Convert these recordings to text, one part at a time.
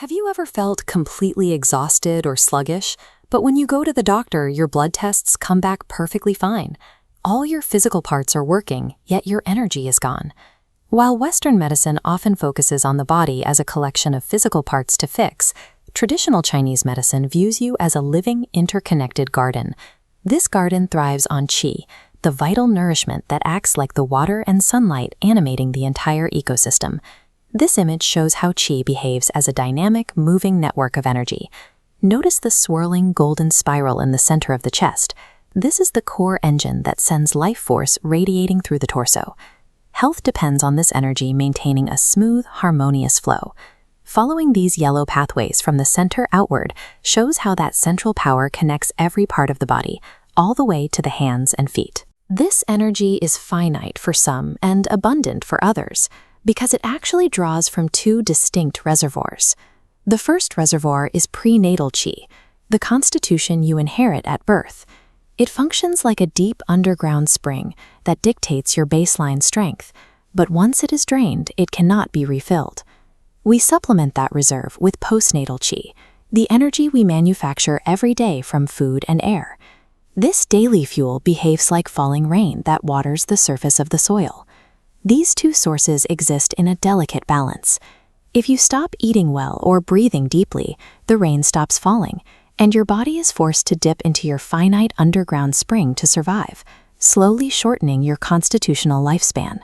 Have you ever felt completely exhausted or sluggish, but when you go to the doctor, your blood tests come back perfectly fine? All your physical parts are working, yet your energy is gone. While Western medicine often focuses on the body as a collection of physical parts to fix, traditional Chinese medicine views you as a living, interconnected garden. This garden thrives on qi, the vital nourishment that acts like the water and sunlight animating the entire ecosystem. This image shows how qi behaves as a dynamic, moving network of energy. Notice the swirling golden spiral in the center of the chest. This is the core engine that sends life force radiating through the torso. Health depends on this energy maintaining a smooth, harmonious flow. Following these yellow pathways from the center outward shows how that central power connects every part of the body, all the way to the hands and feet. This energy is finite for some and abundant for others, because it actually draws from two distinct reservoirs. The first reservoir is prenatal qi, the constitution you inherit at birth. It functions like a deep underground spring that dictates your baseline strength, but once it is drained, it cannot be refilled. We supplement that reserve with postnatal qi, the energy we manufacture every day from food and air. This daily fuel behaves like falling rain that waters the surface of the soil. These two sources exist in a delicate balance. If you stop eating well or breathing deeply, the rain stops falling, and your body is forced to dip into your finite underground spring to survive, slowly shortening your constitutional lifespan.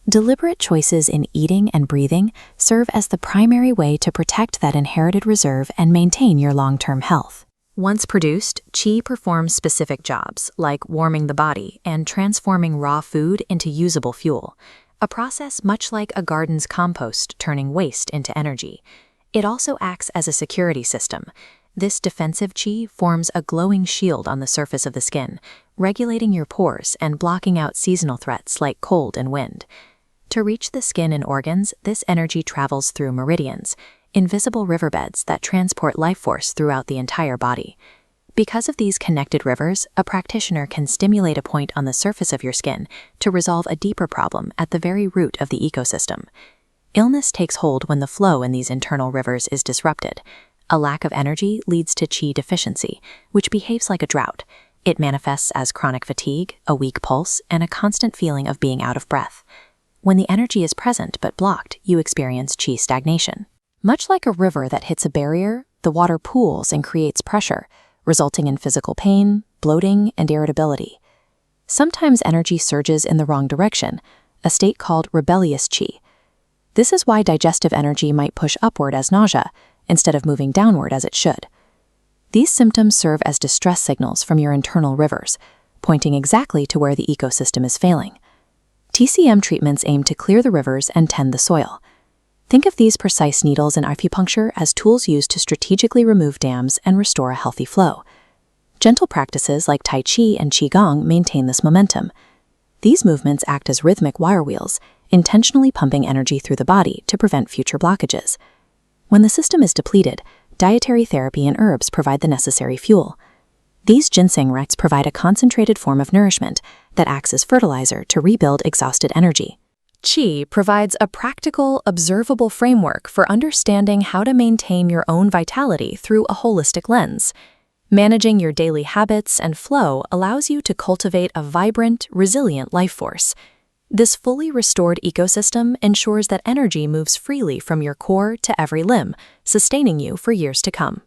Deliberate choices in eating and breathing serve as the primary way to protect that inherited reserve and maintain your long-term health. Once produced, qi performs specific jobs, like warming the body and transforming raw food into usable fuel, a process much like a garden's compost turning waste into energy. It also acts as a security system. This defensive qi forms a glowing shield on the surface of the skin, regulating your pores and blocking out seasonal threats like cold and wind. To reach the skin and organs, this energy travels through meridians, invisible riverbeds that transport life force throughout the entire body. Because of these connected rivers, a practitioner can stimulate a point on the surface of your skin to resolve a deeper problem at the very root of the ecosystem. Illness takes hold when the flow in these internal rivers is disrupted. A lack of energy leads to qi deficiency, which behaves like a drought. It manifests as chronic fatigue, a weak pulse, and a constant feeling of being out of breath. When the energy is present but blocked, you experience qi stagnation. Much like a river that hits a barrier, the water pools and creates pressure, resulting in physical pain, bloating, and irritability. Sometimes energy surges in the wrong direction, a state called rebellious qi. This is why digestive energy might push upward as nausea, instead of moving downward as it should. These symptoms serve as distress signals from your internal rivers, pointing exactly to where the ecosystem is failing. TCM treatments aim to clear the rivers and tend the soil. Think of these precise needles in acupuncture as tools used to strategically remove dams and restore a healthy flow. Gentle practices like Tai Chi and Qigong maintain this momentum. These movements act as rhythmic wire wheels, intentionally pumping energy through the body to prevent future blockages. When the system is depleted, dietary therapy and herbs provide the necessary fuel. These ginseng roots provide a concentrated form of nourishment that acts as fertilizer to rebuild exhausted energy. Qi provides a practical, observable framework for understanding how to maintain your own vitality through a holistic lens. Managing your daily habits and flow allows you to cultivate a vibrant, resilient life force. This fully restored ecosystem ensures that energy moves freely from your core to every limb, sustaining you for years to come.